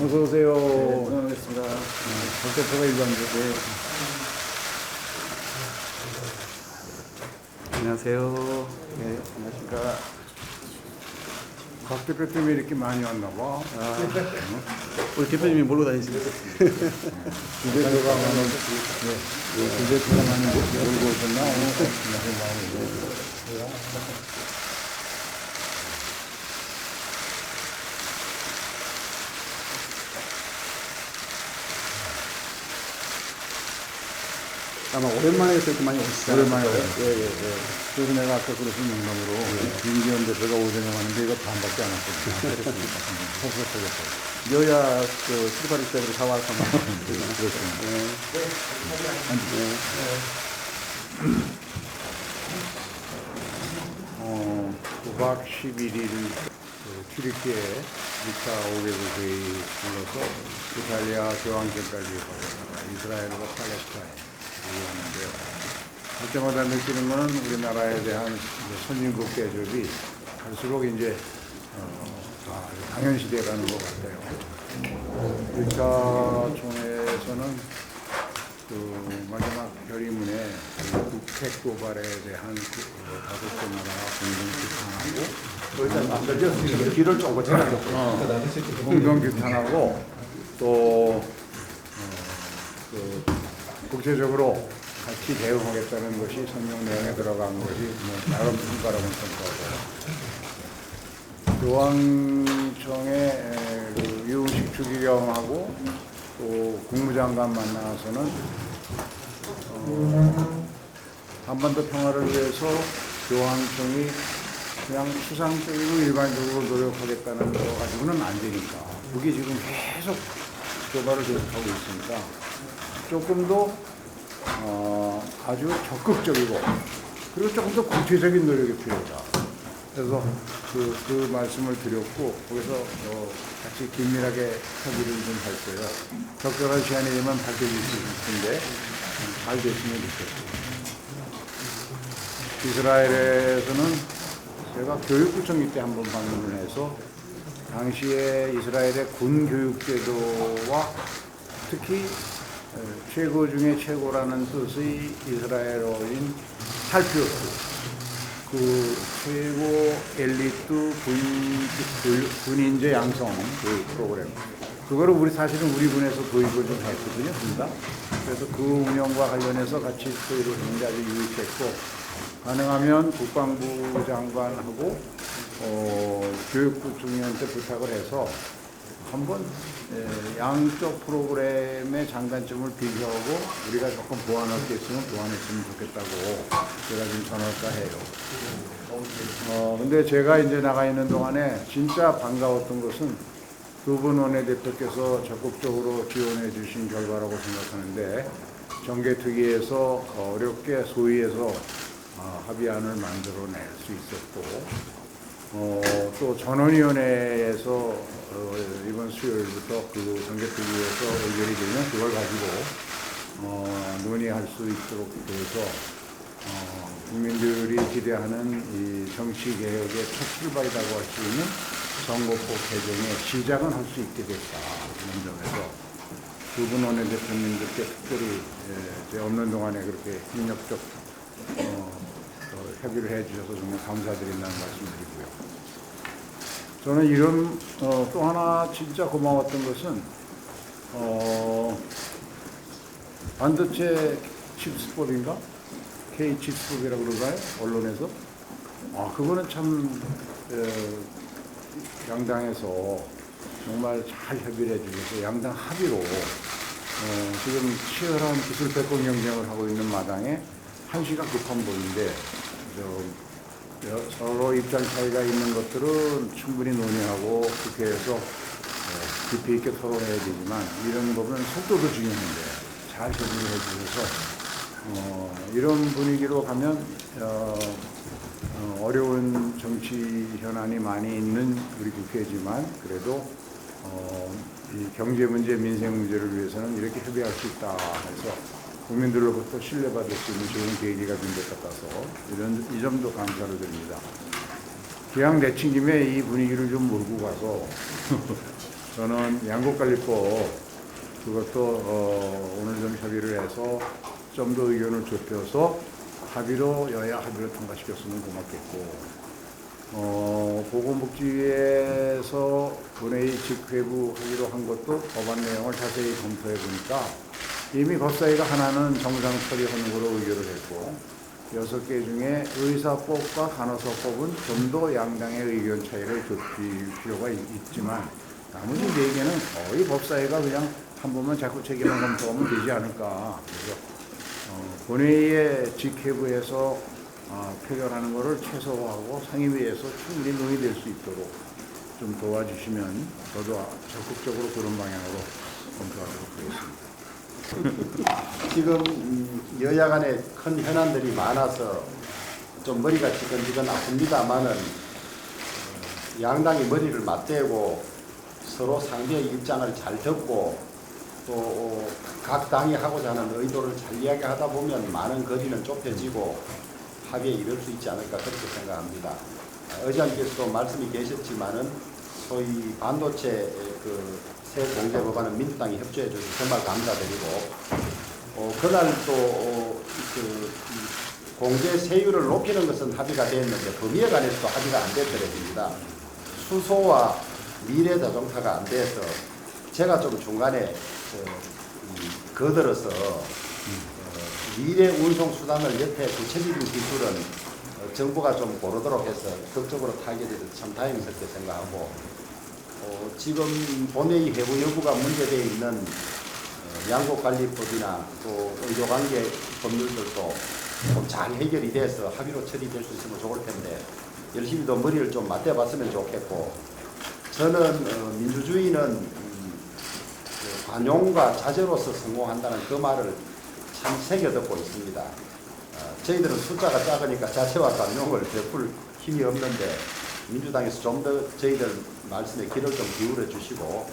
어서 오세요. 반갑습니다. 박 대표가 일로 앉으세요. 안녕하세요. 네, 안녕하십니까. 박 대표 때문에 이렇게 많이 왔나 봐. 우리 대표님이 몰고 다니시는 주 대표가 많은, 주 대표가 많은 몰고 오셨나? 오늘 아마 오랜만에 이렇게 많이 오시잖아요. 오랜만에 와요. 예. 그래서 내가 아까 그러신 농담으로 김기현 대표가 오전에 왔는데 이거 반밖에 안 왔거든요. 섭섭하겠어요. 여야 출발할 때로 다 와서 막. 그렇습니다. 네. 9박 11일 튀르키예 2차 5개국 회의 불러서 이탈리아 교황청까지 가다가 이스라엘과 팔레스타인 얘기하는데요. 할 때마다 느끼는 거는 우리나라에 대한 선진국 대접이 갈수록 이제 당연시돼 가는 것 같아요. 1차 총회에서는 그 마지막 결의문에 북핵 도발에 대한 다섯 개 나라가 공동 비판하고 길을 쪼고 제가 공동 비판하고 또 국제적으로 같이 대응하겠다는 것이 성명 내용에 들어간 것이 나름 성과라고 생각하고 교황청의 유흥식 주기경하고 또 국무장관 만나서는 한반도 평화를 위해서 교황청이 그냥 추상적이고 일반적으로 노력하겠다는 거 가지고는 안 되니까 그게 지금 계속 교발을 계속하고 있으니까 조금 더 아주 적극적이고 그리고 조금 더 구체적인 노력이 필요하다. 그래서 그 말씀을 드렸고 거기서 같이 긴밀하게 협의를 좀 할 거예요. 적절한 시간이 되면 밝혀질 수 있을 텐데 잘 됐으면 좋겠습니다. 이스라엘에서는 제가 교육부총리 때 한번 방문을 해서 당시에 이스라엘의 군 교육제도와 특히 최고 중에 최고라는 뜻의 이스라엘어인 탈피오스 그 최고 엘리트 군인제 양성 그 프로그램 그거를 사실은 우리 군에서 도입을 좀 했거든요. 둘다. 그래서 그 운영과 관련해서 같이 토의를 했는데 아주 유익했고 가능하면 국방부 장관하고 교육부총리한테 부탁을 해서 한번 양쪽 프로그램의 장단점을 비교하고 우리가 조금 보완할 게 있으면 보완했으면 좋겠다고 제가 지금 전할까 해요. 근데 제가 이제 나가 있는 동안에 진짜 반가웠던 것은 두 분 원내대표께서 적극적으로 지원해 주신 결과라고 생각하는데 정개특위에서 어렵게 소위해서 합의안을 만들어낼 수 있었고 또 전원위원회에서 이번 수요일부터 그 정개특위에서 의결이 되면 그걸 가지고 논의할 수 있도록 돼서 국민들이 기대하는 이 정치 개혁의 첫 출발이라고 할 수 있는 선거법 개정의 시작은 할 수 있게 됐다. 이런 점에서 두 분 원내대표님들께 특별히 제 없는 동안에 그렇게 협력적 협의를 해주셔서 정말 감사드린다는 말씀드리고요. 저는 이런 또 하나 진짜 고마웠던 것은 반도체 칩스법인가? K 칩스법이라고 그러나요? 언론에서? 그거는 참 양당에서 정말 잘 협의를 해주셔서 양당 합의로 지금 치열한 기술 백권 경쟁을 하고 있는 마당에 한시가 급한 법인데 서로 입장 차이가 있는 것들은 충분히 논의하고 국회에서 깊이 있게 토론해야 되지만 이런 법은 속도도 중요한데 잘 협의를 해주셔서 이런 분위기로 가면 어려운 정치 현안이 많이 있는 우리 국회지만 그래도 이 경제 문제, 민생 문제를 위해서는 이렇게 협의할 수 있다 해서 국민들로부터 신뢰받을 수 있는 좋은 계기가 된 것 같아서 이 점도 감사를 드립니다. 기왕 내친 김에 이 분위기를 좀 몰고 가서 저는 양곡관리법 그것도 오늘 좀 협의를 해서 좀 더 의견을 좁혀서 합의로 여야 합의로 통과시켰으면 고맙겠고 보건복지위에서 본회의 직회부 하기로 한 것도 법안 내용을 자세히 검토해 보니까 이미 법사위가 하나는 정상 처리하는 거로 의결을 했고 6개 중에 의사법과 간호사법은 좀 더 양당의 의견 차이를 좁힐 필요가 있지만 나머지 4개는 거의 법사위가 그냥 한 번만 자꾸 책임을 검토하면 되지 않을까. 그래서 본회의의 직회부에서 표결하는 것을 최소화하고 상임위에서 충분히 논의될 수 있도록 좀 도와주시면 저도 적극적으로 그런 방향으로 검토하도록 하겠습니다. 지금 여야 간에 큰 현안들이 많아서 좀 머리가 지근지근 아픕니다만은 양당이 머리를 맞대고 서로 상대의 입장을 잘 듣고 또 각 당이 하고자 하는 의도를 잘 이야기하다 보면 많은 거리는 좁혀지고 합의에 이를 수 있지 않을까 그렇게 생각합니다. 의장님께서도 말씀이 계셨지만은 소위 반도체 새 공제 법안은 민주당이 협조해 주셔서 정말 감사드리고 그날 또 공제 세율을 높이는 것은 합의가 되었는데 범위에 관해서도 합의가 안 됐더랬습니다. 수소와 미래 자동차가 안 돼서 제가 좀 중간에 거들어서 미래 운송 수단을 옆에 붙여지는 기술은 정부가 좀 고르도록 해서 극적으로 타결이 돼서 참 다행스럽게 생각하고 지금 본회의 회부 여부가 문제되어 있는 양곡관리법이나 또 의료관계 법률들도 좀 잘 해결이 돼서 합의로 처리될 수 있으면 좋을 텐데 열심히 더 머리를 좀 맞대봤으면 좋겠고 저는 민주주의는 관용과 자제로서 성공한다는 그 말을 참 새겨듣고 있습니다. 저희들은 숫자가 작으니까 자체와 관용을 베풀 힘이 없는데 민주당에서 좀 더 저희들 말씀에 귀를 좀 기울여 주시고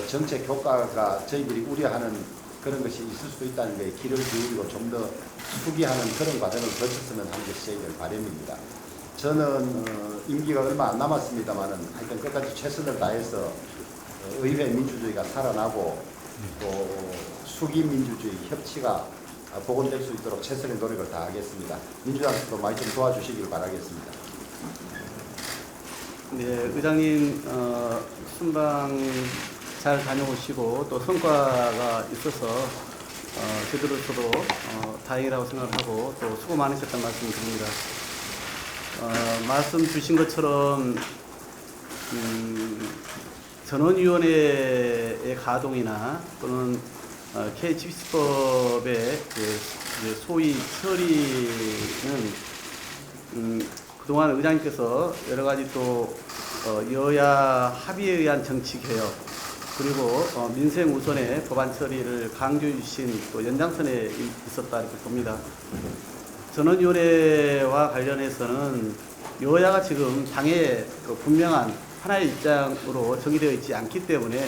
정책 효과가 저희들이 우려하는 그런 것이 있을 수도 있다는 데 귀를 기울이고 좀 더 수기하는 그런 과정을 거쳤으면 하는 것이 저희들 바람입니다. 저는 임기가 얼마 안 남았습니다만은 하여튼 끝까지 최선을 다해서 의회 민주주의가 살아나고 또 수기 민주주의 협치가 복원될 수 있도록 최선의 노력을 다하겠습니다. 민주당도 많이 좀 도와주시길 바라겠습니다. 네, 의장님 순방 잘 다녀오시고 또 성과가 있어서 저희들로서도 다행이라고 생각하고 또 수고 많으셨다는 말씀 드립니다. 말씀 주신 것처럼 전원위원회의 가동이나 또는 K집시법의 소위 처리는 그동안 의장님께서 여러 가지 또 여야 합의에 의한 정치 개혁 그리고 민생 우선의 법안 처리를 강조해 주신 또 연장선에 있었다 이렇게 봅니다. 전원위원회와 관련해서는 여야가 지금 당의 분명한 하나의 입장으로 정의되어 있지 않기 때문에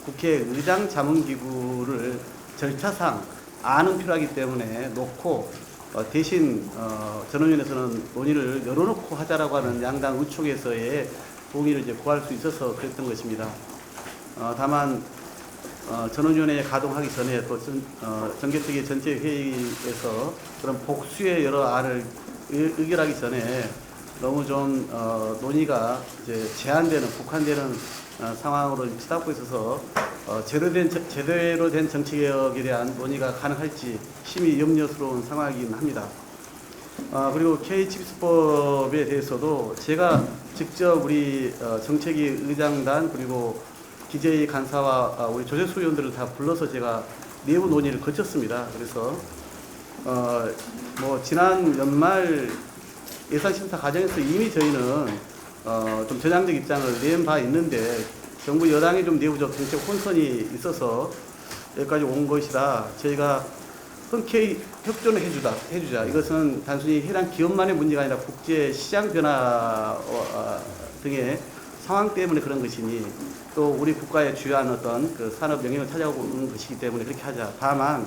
국회 의장 자문기구를 절차상 아는 필요하기 때문에 놓고 대신 전원위원회에서는 논의를 열어놓고 하자라고 하는 양당 의총에서의 동의를 이제 구할 수 있어서 그랬던 것입니다. 다만 전원위원회 가동하기 전에 또 정개특위 전체 회의에서 그런 복수의 여러 안을 의결하기 전에 너무 좀 논의가 이제 제한되는 국한되는 상황으로 치닫고 있어서 제대로 된 정치개혁에 대한 논의가 가능할지 심히 염려스러운 상황이긴 합니다. 그리고 K집시법에 대해서도 제가 직접 우리 정책위 의장단 그리고 기재위 간사와 우리 조재수 의원들을 다 불러서 제가 내부 논의를 거쳤습니다. 그래서 뭐 지난 연말 예산심사 과정에서 이미 저희는 좀 전향적 입장을 낸 바 있는데 정부 여당의 좀 내부적 정책 혼선이 있어서 여기까지 온 것이라 저희가 흔쾌히 협조는 해주자. 이것은 단순히 해당 기업만의 문제가 아니라 국제 시장 변화 등의 상황 때문에 그런 것이니 또 우리 국가의 주요한 어떤 그 산업 영역을 찾아오고 있는 것이기 때문에 그렇게 하자. 다만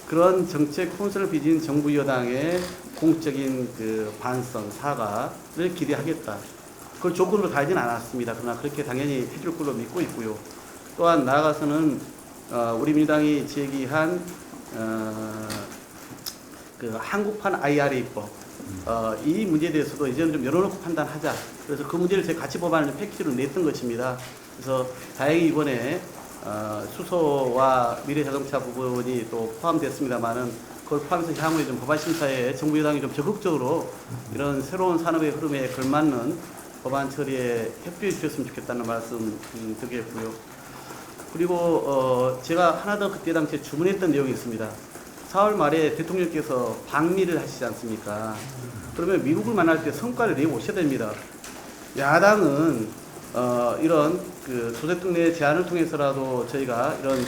그런 정책 혼선을 빚은 정부 여당의 공적인 그 반성, 사과를 기대하겠다. 그걸 조건으로 달지는 않았습니다. 그러나 그렇게 당연히 해줄 걸로 믿고 있고요. 또한 나아가서는 우리 민주당이 제기한 그 한국판 IRA법 이 문제에 대해서도 이제는 좀 열어놓고 판단하자. 그래서 그 문제를 제가 같이 법안을 패키지로 냈던 것입니다. 그래서 다행히 이번에 수소와 미래자동차 부분이 또 포함됐습니다만은 그걸 포함해서 향후에 좀 법안 심사에 정부 여당이 좀 적극적으로 이런 새로운 산업의 흐름에 걸맞는 법안 처리에 협조해 주셨으면 좋겠다는 말씀 드리겠고요. 그리고 제가 하나 더 그때 당시에 주문했던 내용이 있습니다. 4월 말에 대통령께서 방미를 하시지 않습니까? 그러면 미국을 만날 때 성과를 내고 오셔야 됩니다. 야당은 이런 그 조대통령 내 제안을 통해서라도 저희가 이런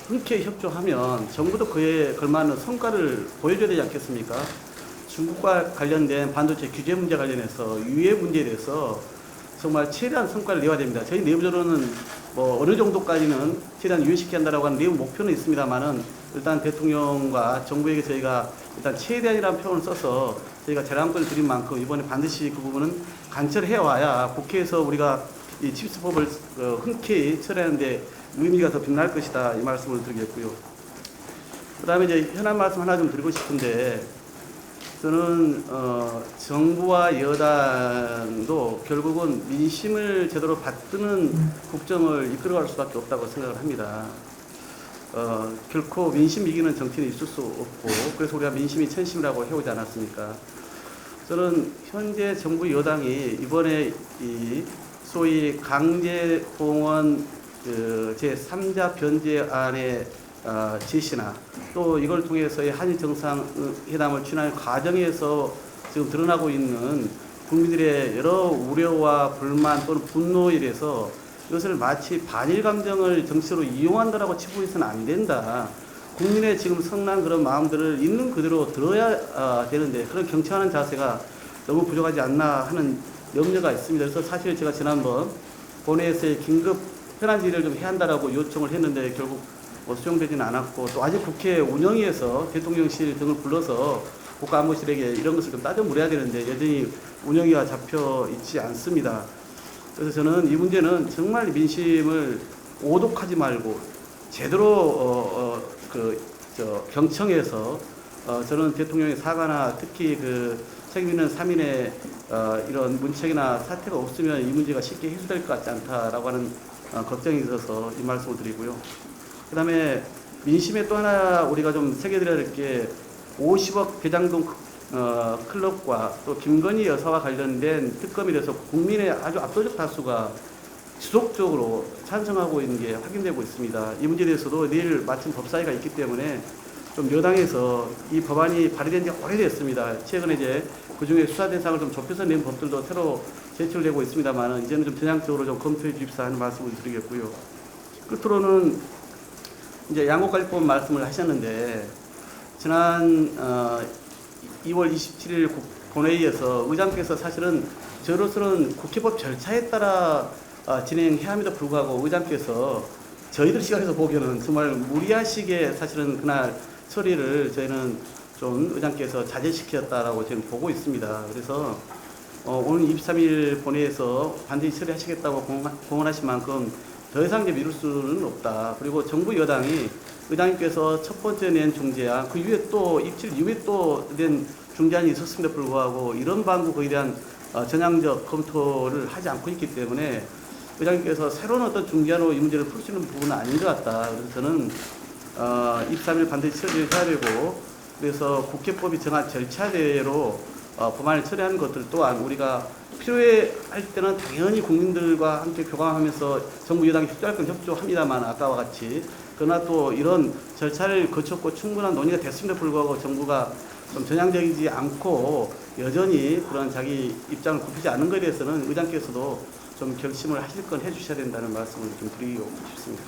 흔쾌히 협조하면 정부도 그에 걸맞는 성과를 보여줘야 되지 않겠습니까? 중국과 관련된 반도체 규제 문제 관련해서 유해 문제에 대해서 정말 최대한 성과를 내야 됩니다. 저희 내부적으로는 뭐 어느 정도까지는 최대한 유예시켜야 한다라고 하는 내부 목표는 있습니다만은 일단 대통령과 정부에게 저희가 일단 최대한이라는 표현을 써서 저희가 재량권을 드린 만큼 이번에 반드시 그 부분은 관철해 와야 국회에서 우리가 이 칩스법을 흔쾌히 처리하는데 의미가 더 빛날 것이다 이 말씀을 드리겠고요. 그다음에 이제 현안 말씀 하나 좀 드리고 싶은데 저는 정부와 여당도 결국은 민심을 제대로 받드는 국정을 이끌어갈 수밖에 없다고 생각을 합니다. 결코 민심 이기는 정치는 있을 수 없고 그래서 우리가 민심이 천심이라고 해오지 않았습니까? 저는 현재 정부 여당이 이번에 이 소위 강제동원 제3자 변제안의 제시나 또 이걸 통해서의 한일 정상회담을 추진하는 과정에서 지금 드러나고 있는 국민들의 여러 우려와 불만 또는 분노에 대해서 이것을 마치 반일 감정을 정치로 이용한다라고 치부해서는 안 된다. 국민의 지금 성난 그런 마음들을 있는 그대로 들어야 되는데 그런 경청하는 자세가 너무 부족하지 않나 하는 염려가 있습니다. 그래서 사실 제가 지난번 본회의에서의 긴급 현안 질의를 좀 해야 한다라고 요청을 했는데 결국 수용되지는 않았고 또 아직 국회 운영위에서 대통령실 등을 불러서 국가안보실에게 이런 것을 좀 따져 물어야 되는데 여전히 운영위가 잡혀 있지 않습니다. 그래서 저는 이 문제는 정말 민심을 오독하지 말고 제대로 경청해서 저는 대통령의 사과나 특히 그 책임 있는 3인의 이런 문책이나 사태가 없으면 이 문제가 쉽게 해소될 것 같지 않다라고 하는 걱정이 있어서 이 말씀을 드리고요. 그 다음에 민심에 또 하나 우리가 좀 새겨드려야 될 게 50억 대장동 클럽과 또 김건희 여사와 관련된 특검에 대해서 국민의 아주 압도적 다수가 지속적으로 찬성하고 있는 게 확인되고 있습니다. 이 문제에 대해서도 내일 마침 법사위가 있기 때문에 좀 여당에서 이 법안이 발의된 지 오래됐습니다. 최근에 이제 그중에 수사 대상을 좀 좁혀서 낸 법들도 새로 제출되고 있습니다만 이제는 좀 전향적으로 좀 검토해 주십사 하는 말씀을 드리겠고요. 끝으로는 이제 양곡관리법 말씀을 하셨는데 지난 2월 27일 본회의에서 의장께서 사실은 저로서는 국회법 절차에 따라 진행해야 함에도 불구하고 의장께서 저희들 시각에서 보기에는 정말 무리하시게 사실은 그날 처리를 저희는 좀 의장께서 자제시켰다라고 저는 보고 있습니다. 그래서 오늘 23일 본회의에서 반드시 처리하시겠다고 공언하신 만큼 더 이상 이제 미룰 수는 없다. 그리고 정부 여당이 의장님께서 첫 번째 낸 중재안, 그 이후에 또 입칠 이후에 또 낸 중재안이 있었음에도 불구하고 이런 방법에 대한 전향적 검토를 하지 않고 있기 때문에 의장님께서 새로운 어떤 중재안으로 이 문제를 풀 수 있는 부분은 아닌 것 같다. 그래서 저는 23일 반드시 처리를 해야 되고 그래서 국회법이 정한 절차대로 법안을 처리하는 것들 또한 우리가 필요해 할 때는 당연히 국민들과 함께 교감하면서 정부 여당이 협조할 건 협조합니다만 아까와 같이 그러나 또 이런 절차를 거쳤고 충분한 논의가 됐음에도 불구하고 정부가 좀 전향적이지 않고 여전히 그런 자기 입장을 굽히지 않는 것에 대해서는 의장께서도 좀 결심을 하실 건 해주셔야 된다는 말씀을 좀 드리고 싶습니다.